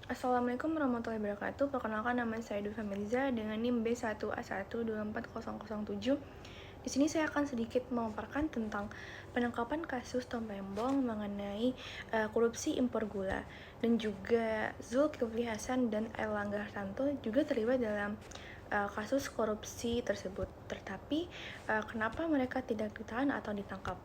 Assalamualaikum warahmatullahi wabarakatuh. Perkenalkan, nama saya Dulfa Mirza dengan NIM B1A12407. Di sini saya akan sedikit memaparkan tentang penangkapan kasus Tom Lembong mengenai korupsi impor gula, dan juga Zulkifli Hasan dan Airlangga Hartarto juga terlibat dalam kasus korupsi tersebut. Tetapi kenapa mereka tidak ditahan atau ditangkap?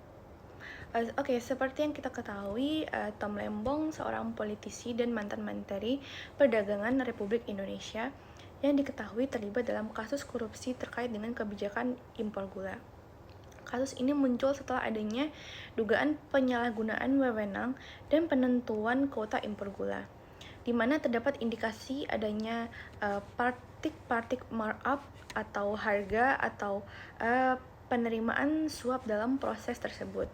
Oke, seperti yang kita ketahui, Tom Lembong seorang politisi dan mantan Menteri Perdagangan Republik Indonesia yang diketahui terlibat dalam kasus korupsi terkait dengan kebijakan impor gula. Kasus ini muncul setelah adanya dugaan penyalahgunaan wewenang dan penentuan kuota impor gula, di mana terdapat indikasi adanya partik markup atau harga atau penerimaan suap dalam proses tersebut.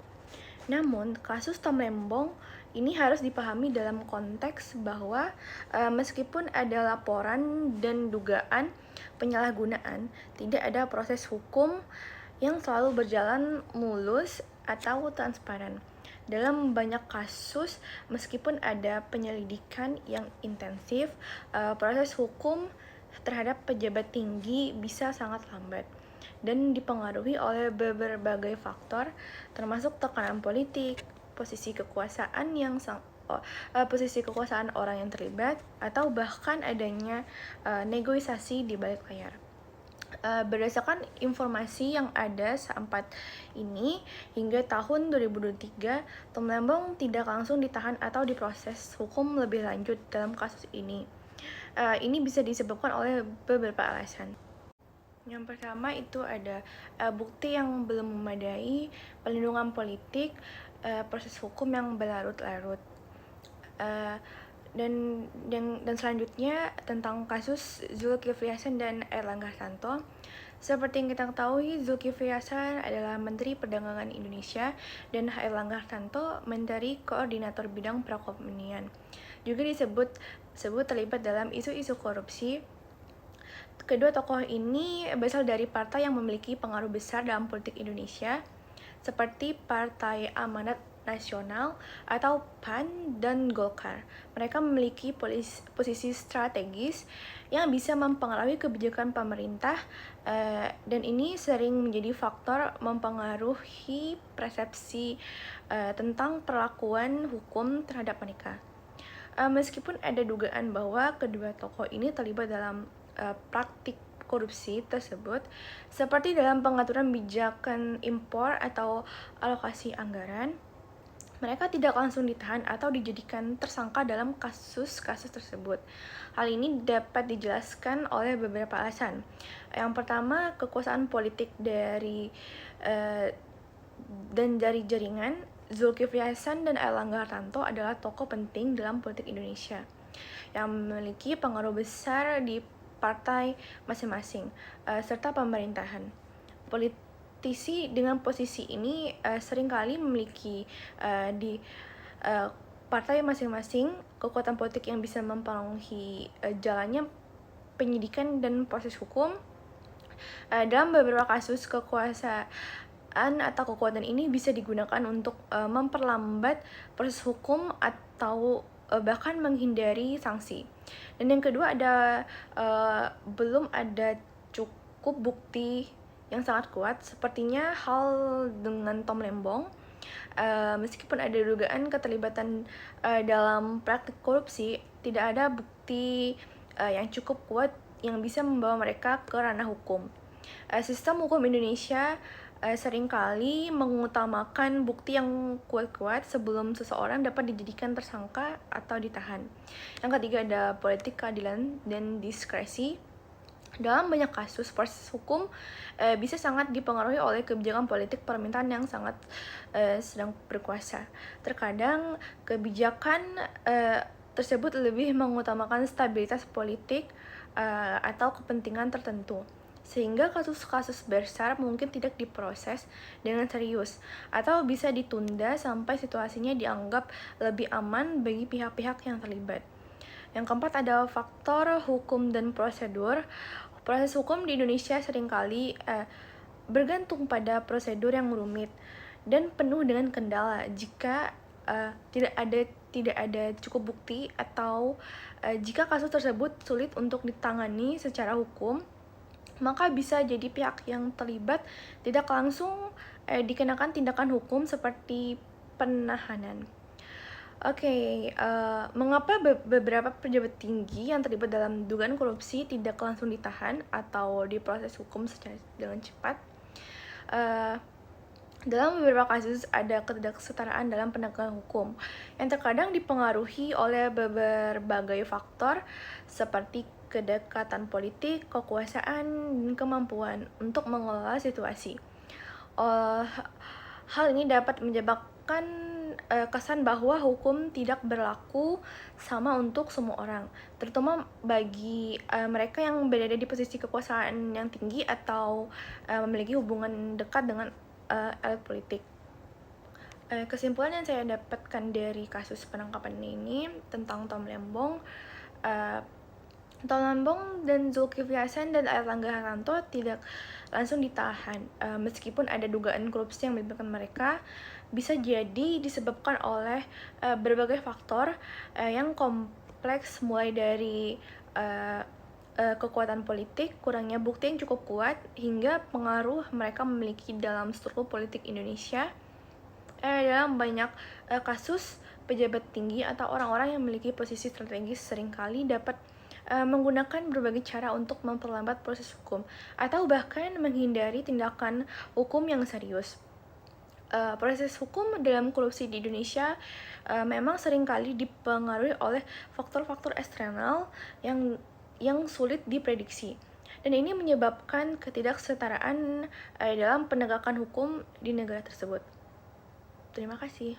Namun, kasus Tom Lembong ini harus dipahami dalam konteks bahwa meskipun ada laporan dan dugaan penyalahgunaan, tidak ada proses hukum yang selalu berjalan mulus atau transparan. Dalam banyak kasus, meskipun ada penyelidikan yang intensif, proses hukum terhadap pejabat tinggi bisa sangat lambat dan dipengaruhi oleh berbagai faktor, termasuk tekanan politik, posisi kekuasaan orang yang terlibat, atau bahkan adanya negosiasi di balik layar. Berdasarkan informasi yang ada saat ini, hingga tahun 2023, Tom Lembong tidak langsung ditahan atau diproses hukum lebih lanjut dalam kasus ini. Ini bisa disebabkan oleh beberapa alasan. Yang pertama itu ada bukti yang belum memadai, pelindungan politik, proses hukum yang berlarut-larut. Dan selanjutnya tentang kasus Zulkifli Hasan dan Airlangga Hartarto. Seperti yang kita ketahui, Zulkifli Hasan adalah Menteri Perdagangan Indonesia dan Airlangga Hartarto Menteri Koordinator Bidang Perekonomian. Juga disebut terlibat dalam isu-isu korupsi. Kedua tokoh ini berasal dari partai yang memiliki pengaruh besar dalam politik Indonesia, seperti Partai Amanat Nasional atau PAN dan Golkar. Mereka memiliki posisi strategis yang bisa mempengaruhi kebijakan pemerintah, dan ini sering menjadi faktor mempengaruhi persepsi tentang perlakuan hukum terhadap mereka. Meskipun ada dugaan bahwa kedua tokoh ini terlibat dalam praktik korupsi tersebut, seperti dalam pengaturan bijakan impor atau alokasi anggaran, mereka tidak langsung ditahan atau dijadikan tersangka dalam kasus-kasus tersebut. Hal ini dapat dijelaskan oleh beberapa alasan. Yang pertama, kekuasaan politik dari jaringan. Zulkifli Hasan dan Airlangga Hartarto adalah tokoh penting dalam politik Indonesia yang memiliki pengaruh besar di partai masing-masing serta pemerintahan. Politisi dengan posisi ini seringkali memiliki di partai masing-masing kekuatan politik yang bisa mempengaruhi jalannya penyidikan dan proses hukum. Dalam beberapa kasus, kekuasaan atau kekuatan ini bisa digunakan untuk memperlambat proses hukum atau bahkan menghindari sanksi. Dan yang kedua, belum ada cukup bukti yang sangat kuat, sepertinya hal dengan Tom Lembong. Meskipun ada dugaan keterlibatan dalam praktik korupsi, tidak ada bukti yang cukup kuat yang bisa membawa mereka ke ranah hukum. Sistem hukum Indonesia seringkali mengutamakan bukti yang kuat-kuat sebelum seseorang dapat dijadikan tersangka atau ditahan. Yang ketiga, ada politik keadilan dan diskresi. Dalam banyak kasus, proses hukum bisa sangat dipengaruhi oleh kebijakan politik pemerintahan yang sangat sedang berkuasa. Terkadang kebijakan tersebut lebih mengutamakan stabilitas politik atau kepentingan tertentu, sehingga kasus-kasus besar mungkin tidak diproses dengan serius atau bisa ditunda sampai situasinya dianggap lebih aman bagi pihak-pihak yang terlibat. Yang keempat, ada faktor hukum dan prosedur. Proses hukum di Indonesia seringkali bergantung pada prosedur yang rumit dan penuh dengan kendala. Jika tidak ada tidak ada cukup bukti atau jika kasus tersebut sulit untuk ditangani secara hukum, maka bisa jadi pihak yang terlibat tidak langsung dikenakan tindakan hukum seperti penahanan. Mengapa beberapa pejabat tinggi yang terlibat dalam dugaan korupsi tidak langsung ditahan atau diproses hukum dengan cepat? Dalam beberapa kasus ada ketidaksetaraan dalam penegakan hukum yang terkadang dipengaruhi oleh berbagai faktor seperti kedekatan politik, kekuasaan, dan kemampuan untuk mengelola situasi. Hal ini dapat menyebabkan kesan bahwa hukum tidak berlaku sama untuk semua orang, terutama bagi mereka yang berada di posisi kekuasaan yang tinggi atau memiliki hubungan dekat dengan elit politik. Kesimpulan yang saya dapatkan dari kasus penangkapan ini tentang Tom Lembong dan Zulkifli Hasan dan Airlangga Hartarto tidak langsung ditahan, meskipun ada dugaan korupsi yang melibatkan mereka, bisa jadi disebabkan oleh berbagai faktor yang kompleks, mulai dari kekuatan politik, kurangnya bukti yang cukup kuat, hingga pengaruh mereka memiliki dalam struktur politik Indonesia. Dalam banyak kasus, pejabat tinggi atau orang-orang yang memiliki posisi strategis seringkali dapat menggunakan berbagai cara untuk memperlambat proses hukum atau bahkan menghindari tindakan hukum yang serius. Proses hukum dalam korupsi di Indonesia memang seringkali dipengaruhi oleh faktor-faktor eksternal yang sulit diprediksi, dan ini menyebabkan ketidaksetaraan dalam penegakan hukum di negara tersebut. Terima kasih.